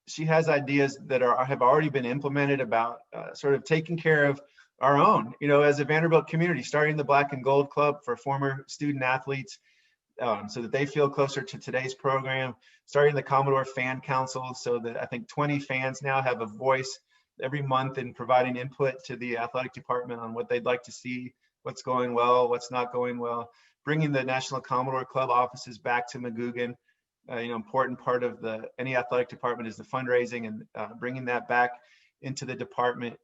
She has ideas that have already been implemented about sort of taking care of our own, as a Vanderbilt community, starting the Black and Gold Club for former student athletes so that they feel closer to today's program, starting the Commodore Fan Council so that I think 20 fans now have a voice every month in providing input to the athletic department on what they'd like to see, what's going well, what's not going well, bringing the National Commodore Club offices back to Magoogan. Important part of any athletic department is the fundraising, and bringing that back into the department.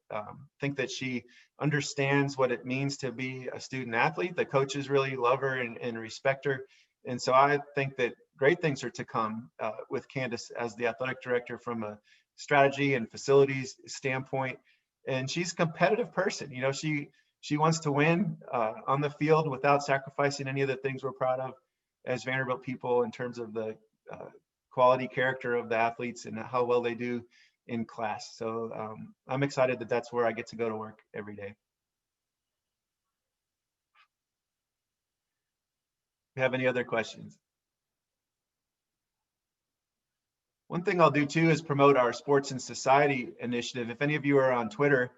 Think that she understands what it means to be a student athlete. The coaches really love her and respect her. And so I think that great things are to come with Candace as the athletic director from a strategy and facilities standpoint. And she's a competitive person. You know, she wants to win on the field without sacrificing any of the things we're proud of as Vanderbilt people in terms of the quality character of the athletes and how well they do in class. So I'm excited that that's where I get to go to work every day. Do you have any other questions? One thing I'll do too is promote our Sports and Society initiative. If any of you are on Twitter,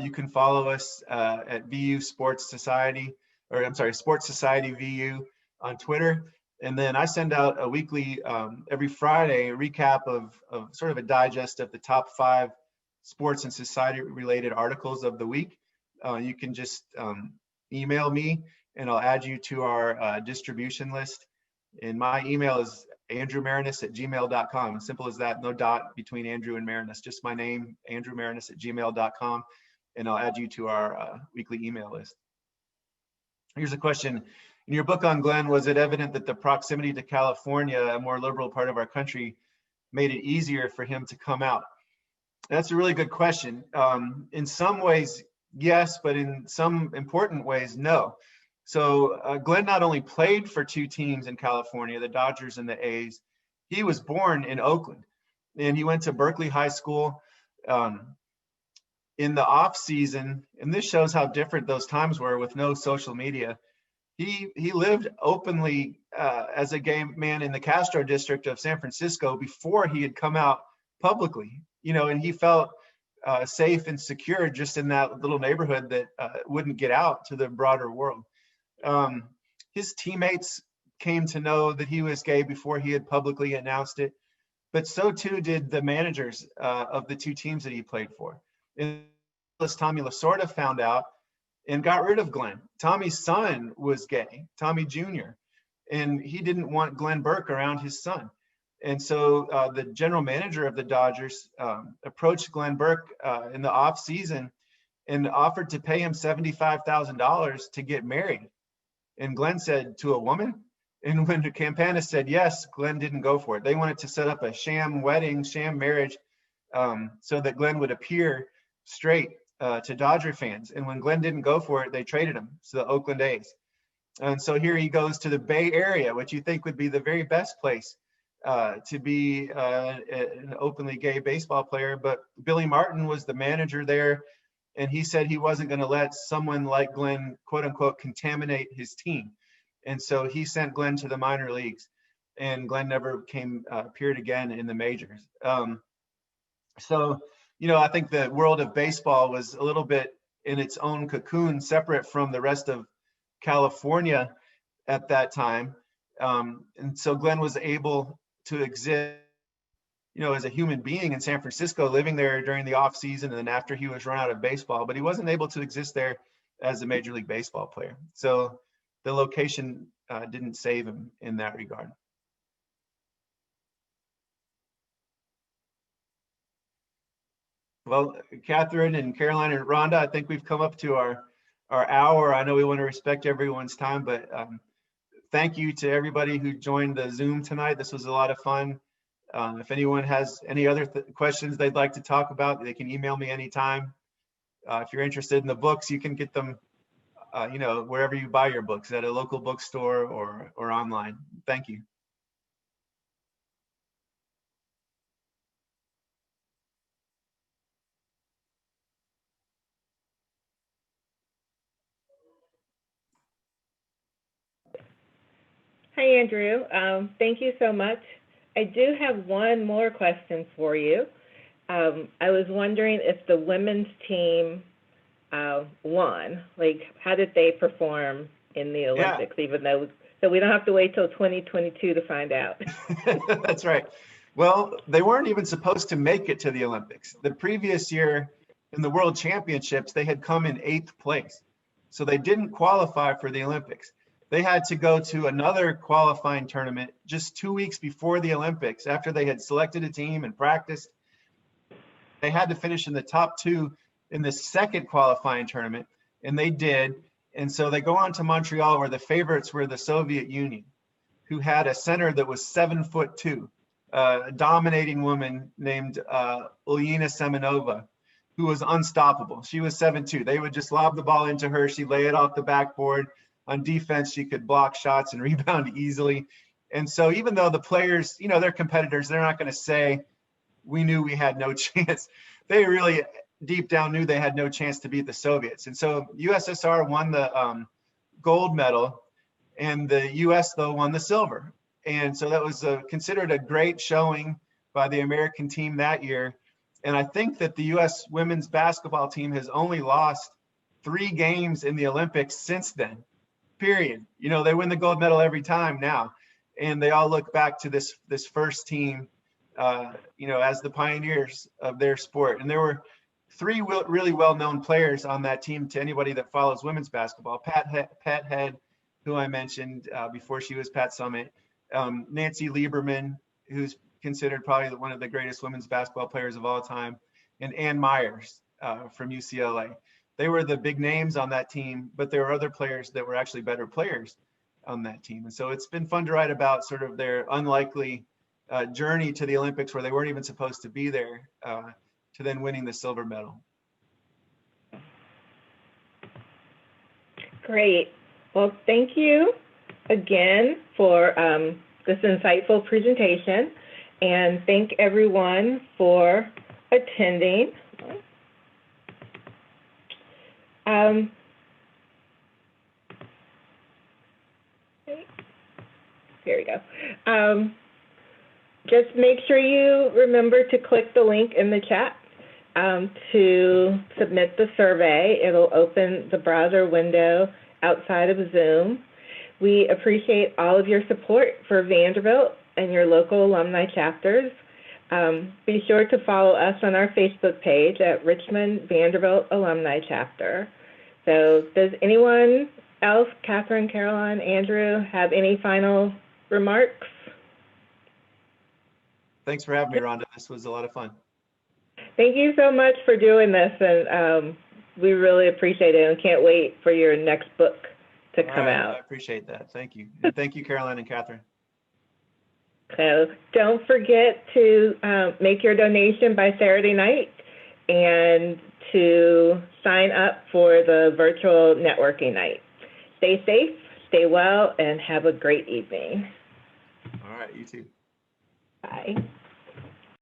you can follow us at VU Sports Society, or I'm sorry, Sports Society VU on Twitter. And then I send out a weekly, every Friday, a recap of sort of a digest of the top 5 sports and society related articles of the week. You can just email me and I'll add you to our distribution list. And my email is andrewmaraniss@gmail.com. Simple as that, no dot between Andrew and Maraniss, just my name, andrewmaraniss@gmail.com, and I'll add you to our weekly email list. Here's a question. In your book on Glenn, was it evident that the proximity to California, a more liberal part of our country, made it easier for him to come out? That's a really good question. In some ways, yes, but in some important ways, no. So Glenn not only played for 2 teams in California, the Dodgers and the A's, he was born in Oakland and he went to Berkeley High School. In the off season, and this shows how different those times were with no social media, he lived openly as a gay man in the Castro district of San Francisco before he had come out publicly, you know, and he felt safe and secure just in that little neighborhood that wouldn't get out to the broader world. His teammates came to know that he was gay before he had publicly announced it, but so too did the managers of the 2 teams that he played for. And Tommy Lasorda found out and got rid of Glenn. Tommy's son was gay, Tommy Jr., and he didn't want Glenn Burke around his son. And so the general manager of the Dodgers approached Glenn Burke in the off season and offered to pay him $75,000 to get married. And Glenn said, to a woman? And when the Campana said yes, Glenn didn't go for it. They wanted to set up a sham wedding, sham marriage, so that Glenn would appear straight to Dodger fans. And when Glenn didn't go for it, they traded him to the Oakland A's. And so here he goes to the Bay Area, which you think would be the very best place to be an openly gay baseball player. But Billy Martin was the manager there, and he said he wasn't going to let someone like Glenn, quote unquote, contaminate his team. And so he sent Glenn to the minor leagues, and Glenn never appeared again in the majors. So, you know, I think the world of baseball was a little bit in its own cocoon, separate from the rest of California at that time. And so Glenn was able to exist, you know, as a human being in San Francisco, living there during the off season and then after he was run out of baseball, but he wasn't able to exist there as a Major League Baseball player. So the location didn't save him in that regard. Well, Catherine and Caroline and Rhonda, I think we've come up to our hour. I know we want to respect everyone's time, but thank you to everybody who joined the Zoom tonight. This was a lot of fun. If anyone has any other questions they'd like to talk about, they can email me anytime. If you're interested in the books, you can get them, you know, wherever you buy your books, at a local bookstore or online. Thank you. Hi, Andrew. Thank you so much. I do have one more question for you. I was wondering if the women's team won. Like, how did they perform in the Olympics? Yeah. Even though, so we don't have to wait till 2022 to find out. That's right. Well, they weren't even supposed to make it to the Olympics. The previous year in the World Championships, they had come in 8th place. So they didn't qualify for the Olympics. They had to go to another qualifying tournament just 2 weeks before the Olympics, after they had selected a team and practiced. They had to finish in the top 2 in the second qualifying tournament, and they did. And so they go on to Montreal, where the favorites were the Soviet Union, who had a center that was 7'2", a dominating woman named Ulyana Semenova, who was unstoppable. She was 7'2". They would just lob the ball into her. She'd lay it off the backboard. On defense, she could block shots and rebound easily. And so even though the players, you know, they're competitors, they're not going to say, we knew we had no chance. They really deep down knew they had no chance to beat the Soviets. And so USSR won the gold medal, and the US, though, won the silver. And so that was considered a great showing by the American team that year. And I think that the US women's basketball team has only lost 3 games in the Olympics since then, period. You know, they win the gold medal every time now. And they all look back to this first team, you know, as the pioneers of their sport. And there were 3 really well-known players on that team to anybody that follows women's basketball. Pat Head, who I mentioned before she was Pat Summitt, Nancy Lieberman, who's considered probably one of the greatest women's basketball players of all time, and Ann Myers from UCLA. They were the big names on that team, but there were other players that were actually better players on that team. And so it's been fun to write about sort of their unlikely journey to the Olympics, where they weren't even supposed to be there, to then winning the silver medal. Great. Well, thank you again for this insightful presentation, and thank everyone for attending. Here we go. Just make sure you remember to click the link in the chat to submit the survey. It'll open the browser window outside of Zoom. We appreciate all of your support for Vanderbilt and your local alumni chapters. Be sure to follow us on our Facebook page at Richmond Vanderbilt Alumni Chapter. So does anyone else, Catherine, Caroline, Andrew, have any final remarks? Thanks for having me, Rhonda. This was a lot of fun. Thank you so much for doing this, and we really appreciate it and can't wait for your next book to come out. I appreciate that. Thank you. And thank you, Caroline and Catherine. So don't forget to make your donation by Saturday night and to sign up for the virtual networking night. Stay safe, stay well, and have a great evening. All right, you too. Bye.